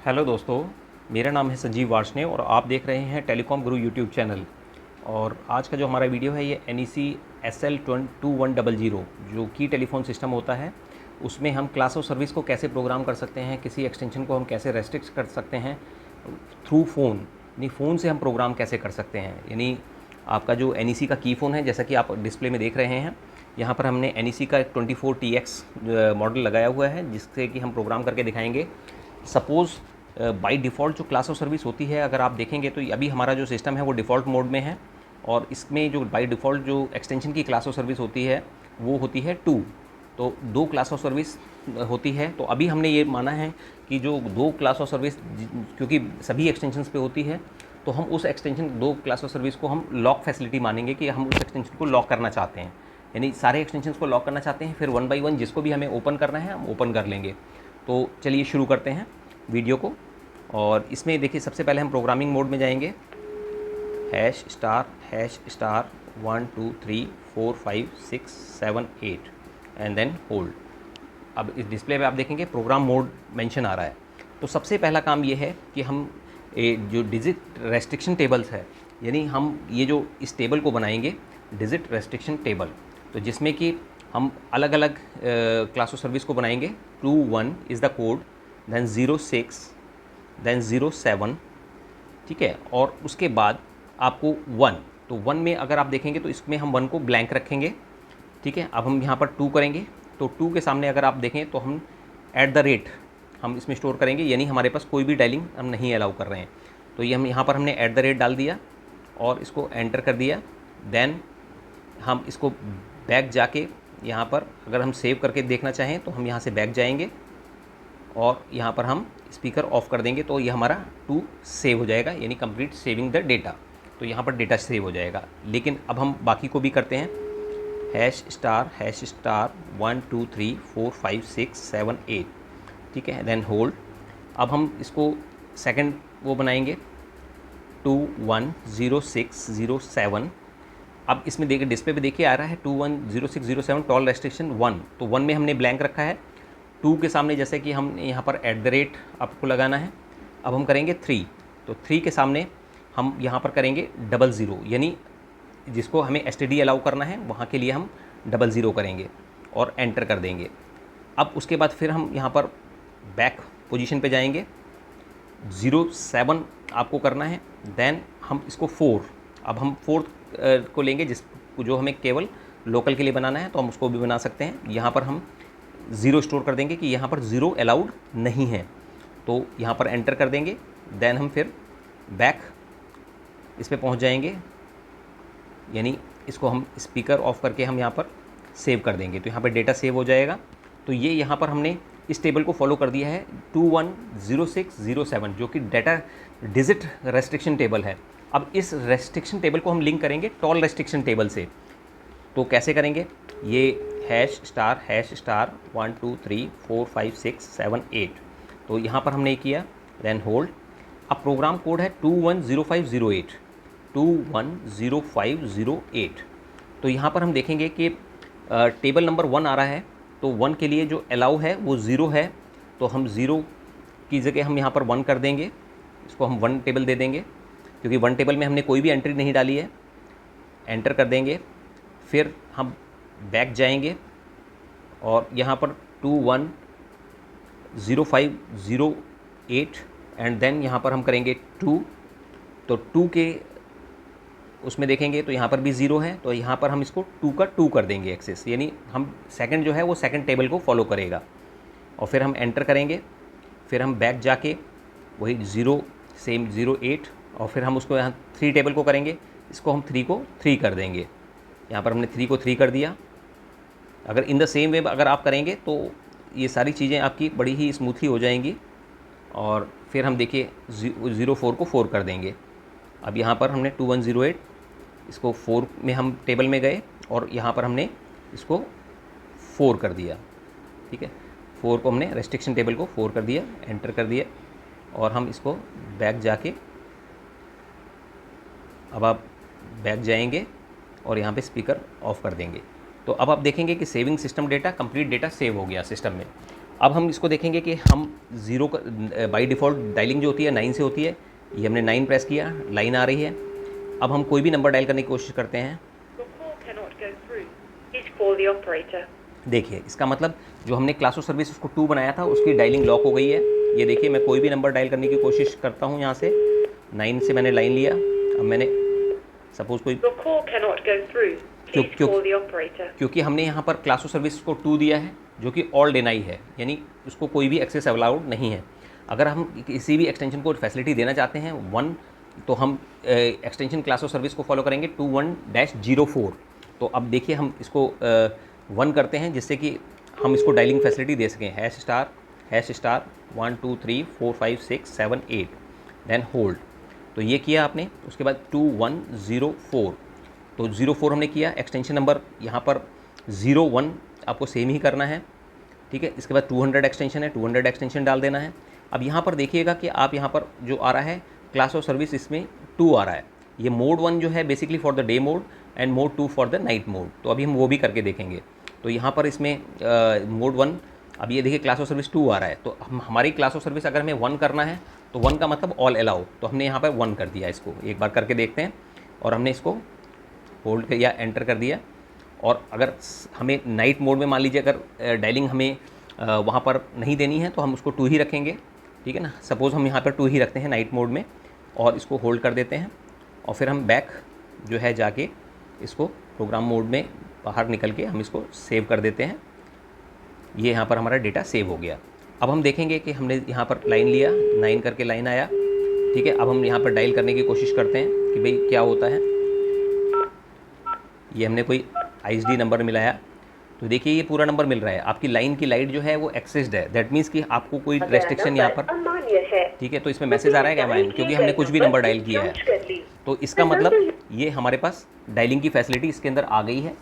Hello दोस्तों, मेरा नाम है संजीव वार्ष्णेय और आप देख रहे हैं टेलीकॉम गुरु यूट्यूब चैनल। और आज का जो हमारा वीडियो है ये NEC SL2100 जो की टेलीफोन सिस्टम होता है, उसमें हम क्लास ऑफ सर्विस को कैसे प्रोग्राम कर सकते हैं, किसी एक्सटेंशन को हम कैसे रेस्ट्रिक्ट कर सकते हैं थ्रू फ़ोन, यानी फ़ोन से हम प्रोग्राम कैसे कर सकते हैं। यानी आपका जो NEC का की फ़ोन है, जैसा कि आप डिस्प्ले में देख रहे हैं, यहाँ पर हमने NEC का 24TX मॉडल लगाया हुआ है, जिससे कि हम प्रोग्राम करके दिखाएंगे। सपोज़ बाय डिफ़ॉल्ट जो क्लास ऑफ सर्विस होती है, अगर आप देखेंगे तो अभी हमारा जो सिस्टम है वो डिफ़ॉल्ट मोड में है, और इसमें जो बाय डिफ़ॉल्ट जो एक्सटेंशन की क्लास ऑफ सर्विस होती है वो होती है 2। तो 2 क्लास ऑफ सर्विस होती है। तो अभी हमने ये माना है कि जो 2 क्लास ऑफ सर्विस, क्योंकि सभी एक्सटेंशंस पे होती है, तो हम उस एक्सटेंशन 2 क्लास ऑफ सर्विस को हम लॉक फैसिलिटी मानेंगे कि हम उस एक्सटेंशन को लॉक करना चाहते हैं, यानी सारे एक्सटेंशंस को लॉक करना चाहते हैं। फिर 1 बाई 1 जिसको भी हमें ओपन करना है हम ओपन कर लेंगे। तो चलिए शुरू करते हैं वीडियो को। और इसमें देखिए, सबसे पहले हम प्रोग्रामिंग मोड में जाएंगे, ###1 2 3 4 5 6 7 8 एंड देन होल्ड। अब इस डिस्प्ले पे आप देखेंगे प्रोग्राम मोड मेंशन आ रहा है। तो सबसे पहला काम ये है कि हम जो डिजिट रेस्ट्रिक्शन टेबल्स है, यानी हम ये जो इस टेबल को बनाएंगे डिजिट रेस्ट्रिक्शन टेबल, तो जिसमें कि हम अलग अलग क्लास ऑफ सर्विस को बनाएंगे। 21 is the code, then 06, then 07, ठीक है। और उसके बाद आपको 1, तो 1 में अगर आप देखेंगे तो इसमें हम 1 को ब्लैंक रखेंगे, ठीक है। अब हम यहाँ पर 2 करेंगे, तो 2 के सामने अगर आप देखें तो हम @ हम इसमें स्टोर करेंगे, यानी हमारे पास कोई भी डायलिंग हम नहीं अलाउ कर रहे हैं। तो ये हम यहाँ पर हमने @ डाल दिया और इसको एंटर कर दिया। देन हम इसको बैक जाके यहाँ पर अगर हम सेव करके देखना चाहें तो हम यहाँ से बैक जाएंगे और यहाँ पर हम स्पीकर ऑफ कर देंगे, तो ये हमारा 2 सेव हो जाएगा, यानी कंप्लीट सेविंग द डेटा। तो यहाँ पर डेटा सेव हो जाएगा। लेकिन अब हम बाकी को भी करते हैं, ###1 2 3 4 5 6 7 8, ठीक है, देन होल्ड। अब हम इसको सेकंड वो बनाएंगे 210607। अब इसमें देखिए डिस्प्ले पे देखिए आ रहा है 210607 टॉल रेस्ट्रिक्शन 1, तो 1 में हमने ब्लैंक रखा है। 2 के सामने जैसे कि हम यहाँ पर @ आपको लगाना है। अब हम करेंगे 3, तो 3 के सामने हम यहाँ पर करेंगे 00, यानी जिसको हमें STD अलाउ करना है वहाँ के लिए हम 00 करेंगे और एंटर कर देंगे। अब उसके बाद फिर हम यहाँ पर बैक पोजीशन पे जाएंगे, 07 आपको करना है। देन हम इसको 4, अब हम 4 को लेंगे जो हमें केवल लोकल के लिए बनाना है, तो हम उसको भी बना सकते हैं। यहाँ पर हम 0 स्टोर कर देंगे कि यहाँ पर 0 अलाउड नहीं है, तो यहाँ पर एंटर कर देंगे। देन हम फिर बैक इस पर पहुँच जाएंगे, यानी इसको हम स्पीकर ऑफ करके हम यहाँ पर सेव कर देंगे, तो यहाँ पर डेटा सेव हो जाएगा। तो ये यहाँ पर हमने इस टेबल को फॉलो कर दिया है 210607, जो कि डेटा डिजिट रेस्ट्रिक्शन टेबल है। अब इस रेस्ट्रिक्शन टेबल को हम लिंक करेंगे टॉल रेस्ट्रिक्शन टेबल से। तो कैसे करेंगे, ये ###1 2 3 4 5 6 7 8, तो यहाँ पर हमने किया, देन होल्ड। अब प्रोग्राम कोड है 210508, 210508। तो यहाँ पर हम देखेंगे कि टेबल नंबर 1 आ रहा है, तो 1 के लिए जो अलाउ है वो 0 है, तो हम 0 की जगह हम यहाँ पर 1 कर देंगे। इसको हम 1 टेबल दे देंगे, क्योंकि 1 टेबल में हमने कोई भी एंट्री नहीं डाली है। एंटर कर देंगे, फिर हम बैक जाएंगे और यहाँ पर 210508 एंड देन यहाँ पर हम करेंगे 2, तो 2 के उसमें देखेंगे तो यहाँ पर भी 0 है, तो यहाँ पर हम इसको 2 का 2 कर देंगे एक्सेस, यानी हम सेकंड जो है वो सेकंड टेबल को फॉलो करेगा। और फिर हम एंटर करेंगे, फिर हम बैक जाके वही 0 सेम 08, और फिर हम उसको यहाँ 3 टेबल को करेंगे, इसको हम 3 को 3 कर देंगे। यहाँ पर हमने 3 को 3 कर दिया। अगर इन द सेम वे अगर आप करेंगे तो ये सारी चीज़ें आपकी बड़ी ही स्मूथली हो जाएंगी। और फिर हम देखिए 04 को 4 कर देंगे। अब यहाँ पर हमने 2108, इसको 4 में हम टेबल में गए और यहाँ पर हमने इसको 4 कर दिया, ठीक है। 4 को हमने रेस्ट्रिक्शन टेबल को 4 कर दिया, एंटर कर दिया, और हम इसको बैक जाके अब आप बैक जाएंगे और यहाँ पे स्पीकर ऑफ कर देंगे। तो अब आप देखेंगे कि saving system data, complete data save हो गया सिस्टम में। अब हम इसको देखेंगे कि हम ज़ीरो का बाई डिफ़ॉल्ट डायलिंग जो होती है 9 से होती है। ये हमने 9 प्रेस किया, लाइन आ रही है। अब हम कोई भी नंबर डायल करने की कोशिश करते हैं। देखिए इसका मतलब जो हमने क्लास ऑफ सर्विस उसको 2 बनाया था उसकी डायलिंग लॉक हो गई है। ये देखिए मैं कोई भी नंबर डायल करने की कोशिश करता हूँ यहाँ से। 9 से मैंने लाइन लिया। अब मैंने सपोज कोई क्योंकि हमने यहाँ पर क्लास ऑफ सर्विस को 2 दिया है जो कि ऑल डिनाई है, यानी उसको कोई भी एक्सेस अलाउड नहीं है। अगर हम किसी भी एक्सटेंशन को फैसिलिटी देना चाहते हैं 1, तो हम एक्सटेंशन क्लास ऑफ सर्विस को फॉलो करेंगे 21-04। तो अब देखिए हम इसको 1 करते हैं जिससे कि हम इसको डायलिंग फैसिलिटी दे सकें। ###1 2 3 4 5 6 7 8 देन होल्ड। तो ये किया आपने। उसके बाद 2104, तो 04 हमने किया। एक्सटेंशन नंबर यहाँ पर 01 आपको सेम ही करना है, ठीक है। इसके बाद 200 एक्सटेंशन है, 200 एक्सटेंशन डाल देना है। अब यहाँ पर देखिएगा कि आप यहाँ पर जो आ रहा है क्लास ऑफ सर्विस इसमें 2 आ रहा है। ये मोड 1 जो है basically for the day mode and mode 2 for the night mode. तो अभी हम वो भी करके देखेंगे। तो यहाँ पर इसमें मोड 1, अब ये देखिए क्लास ऑफ सर्विस 2 आ रहा है। तो हमारी क्लास ऑफ सर्विस अगर हमें 1 करना है तो 1 का मतलब ऑल अलाउ, तो हमने यहाँ पर 1 कर दिया। इसको एक बार करके देखते हैं। और हमने इसको होल्ड किया, एंटर कर दिया। और अगर हमें नाइट मोड में मान लीजिए अगर डायलिंग हमें वहाँ पर नहीं देनी है तो हम उसको 2 ही रखेंगे, ठीक है ना। सपोज़ हम यहाँ पर 2 ही रखते हैं नाइट मोड में और इसको होल्ड कर देते हैं। और फिर हम बैक जो है जाके इसको प्रोग्राम मोड में बाहर निकल के हम इसको सेव कर देते हैं। ये यहाँ पर हमारा डेटा सेव हो गया। अब हम देखेंगे कि हमने यहाँ पर लाइन लिया, 9 करके लाइन आया, ठीक है। अब हम यहाँ पर डायल करने की कोशिश करते हैं कि भाई क्या होता है। ये हमने कोई ISD नंबर मिलाया, तो देखिए ये पूरा नंबर मिल रहा है। आपकी लाइन की लाइट जो है वो एक्सेस्ड है, दैट मीन्स कि आपको कोई रेस्ट्रिक्शन यहाँ पर, ठीक है। तो इसमें मैसेज आ रहा है क्या मैन, क्योंकि हमने कुछ भी नंबर डायल किया है। तो इसका मतलब ये हमारे पास डायलिंग की फैसिलिटी इसके अंदर आ गई है।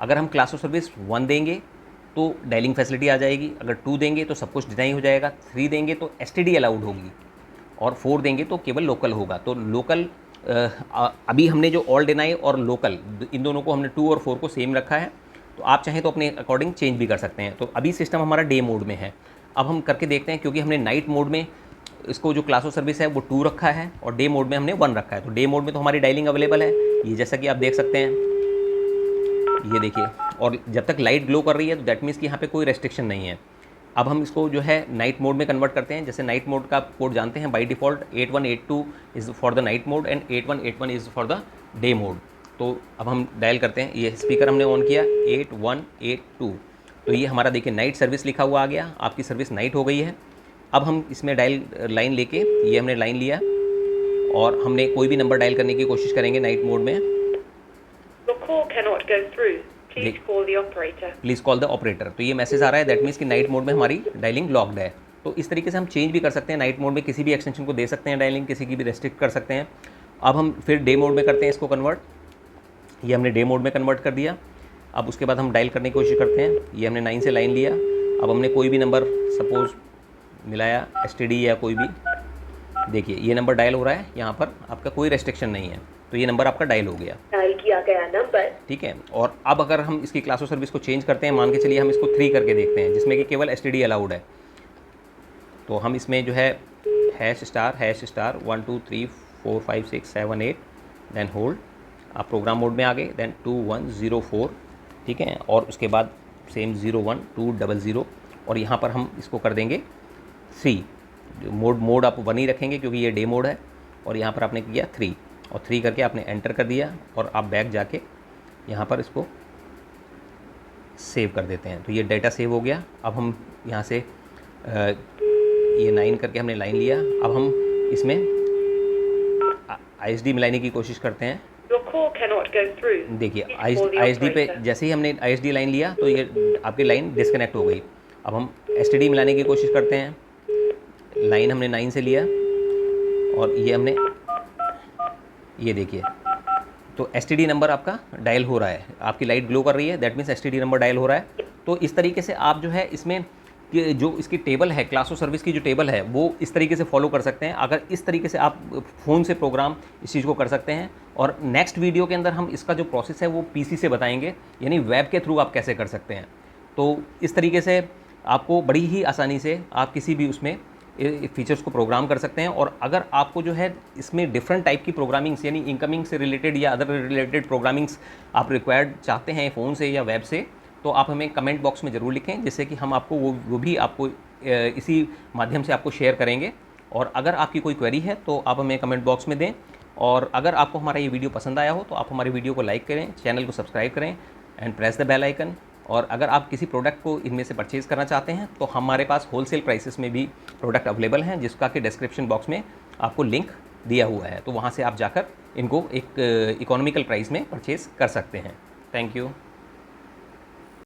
अगर हम क्लास ऑफ सर्विस 1 देंगे तो डायलिंग फैसिलिटी आ जाएगी, अगर 2 देंगे तो सब कुछ डिनाई हो जाएगा, 3 देंगे तो STD अलाउड होगी, और 4 देंगे तो केवल लोकल होगा। तो लोकल अभी हमने जो ऑल डिनाई और लोकल इन दोनों को हमने 2 और 4 को सेम रखा है। तो आप चाहें तो अपने अकॉर्डिंग चेंज भी कर सकते हैं। तो अभी सिस्टम हमारा डे मोड में है। अब हम करके देखते हैं, क्योंकि हमने नाइट मोड में इसको जो क्लास ऑफ सर्विस है वो 2 रखा है और डे मोड में हमने 1 रखा है। तो डे मोड में तो हमारी डायलिंग अवेलेबल है, ये जैसा कि आप देख सकते हैं, ये देखिए। और जब तक लाइट ग्लो कर रही है तो दैट मीन्स कि यहाँ पे कोई रेस्ट्रिक्शन नहीं है। अब हम इसको जो है नाइट मोड में कन्वर्ट करते हैं। जैसे नाइट मोड का कोड जानते हैं, by default 8182 is for the night mode and 8181 is for the day mode. तो अब हम डायल करते हैं, ये स्पीकर हमने ऑन किया 8182, तो ये हमारा देखिए नाइट सर्विस लिखा हुआ आ गया, आपकी सर्विस नाइट हो गई है। अब हम इसमें डायल लाइन लेके, ये हमने लाइन लिया और हमने कोई भी नंबर डायल करने की कोशिश करेंगे नाइट मोड में। Please call the operator. तो ये मैसेज आ रहा है, दैट मीन्स कि नाइट मोड में हमारी डायलिंग लॉक्ड है। तो इस तरीके से हम चेंज भी कर सकते हैं, नाइट मोड में किसी भी एक्सटेंशन को दे सकते हैं डायलिंग, किसी की भी रेस्ट्रिक्ट कर सकते हैं। अब हम फिर डे मोड में करते हैं इसको कन्वर्ट। ये हमने डे मोड में कन्वर्ट कर दिया। अब उसके बाद हम डायल करने की कोशिश करते हैं। ये हमने 9 से लाइन लिया। अब हमने कोई भी नंबर सपोज मिलाया, STD या कोई भी, देखिए ये नंबर डायल हो रहा है, यहाँ पर आपका कोई रेस्ट्रिक्शन नहीं है। तो ये नंबर आपका डायल हो गया, डायल किया गया नंबर, ठीक है। और अब अगर हम इसकी क्लास ऑफ सर्विस को चेंज करते हैं, मान के चलिए हम इसको 3 करके देखते हैं, जिसमें कि केवल STD अलाउड है। तो हम इसमें जो है ##1 2 3 4 5 6 7 8 देन होल्ड। आप प्रोग्राम मोड में आ गए, देन 2104, ठीक है। और उसके बाद सेम 01 200, और यहाँ पर हम इसको कर देंगे 3। मोड आप 1 ही रखेंगे क्योंकि ये डे मोड है। और यहाँ पर आपने किया 3 और 3 करके आपने एंटर कर दिया। और आप बैक जाके यहाँ पर इसको सेव कर देते हैं। तो ये डाटा सेव हो गया। अब हम यहाँ से ये 9 करके हमने लाइन लिया। अब हम इसमें ISD मिलाने की कोशिश करते हैं। देखिए ISD पे जैसे ही हमने ISD लाइन लिया तो ये आपकी लाइन डिस्कनेक्ट हो गई। अब हम STD मिलाने की कोशिश करते हैं। लाइन हमने 9 से लिया और ये हमने, ये देखिए, तो STD नंबर आपका डायल हो रहा है, आपकी लाइट ग्लो कर रही है, that means STD number dial हो रहा है। तो इस तरीके से आप जो है इसमें कि जो इसकी टेबल है, क्लास ऑफ सर्विस की जो टेबल है, वो इस तरीके से फॉलो कर सकते हैं। अगर इस तरीके से आप फ़ोन से प्रोग्राम इस चीज़ को कर सकते हैं। और नेक्स्ट वीडियो के अंदर हम इसका जो प्रोसेस है वो PC से बताएंगे, यानी वेब के थ्रू आप कैसे कर सकते हैं। तो इस तरीके से आपको बड़ी ही आसानी से आप किसी भी उसमें फीचर्स को प्रोग्राम कर सकते हैं। और अगर आपको जो है इसमें डिफरेंट टाइप की प्रोग्रामिंग्स यानी इनकमिंग से रिलेटेड या अदर रिलेटेड प्रोग्रामिंग्स आप रिक्वायर्ड चाहते हैं फ़ोन से या वेब से, तो आप हमें कमेंट बॉक्स में ज़रूर लिखें, जिससे कि हम आपको वो भी आपको इसी माध्यम से आपको शेयर करेंगे। और अगर आपकी कोई क्वेरी है तो आप हमें कमेंट बॉक्स में दें। और अगर आपको हमारा ये वीडियो पसंद आया हो तो आप हमारे वीडियो को लाइक करें, चैनल को सब्सक्राइब करें and press the bell icon. और अगर आप किसी प्रोडक्ट को इनमें से परचेज़ करना चाहते हैं तो हमारे पास होलसेल प्राइसेस में भी प्रोडक्ट अवेलेबल हैं, जिसका कि डिस्क्रिप्शन बॉक्स में आपको लिंक दिया हुआ है, तो वहाँ से आप जाकर इनको एक इकोनॉमिकल प्राइस में परचेज़ कर सकते हैं। Thank you.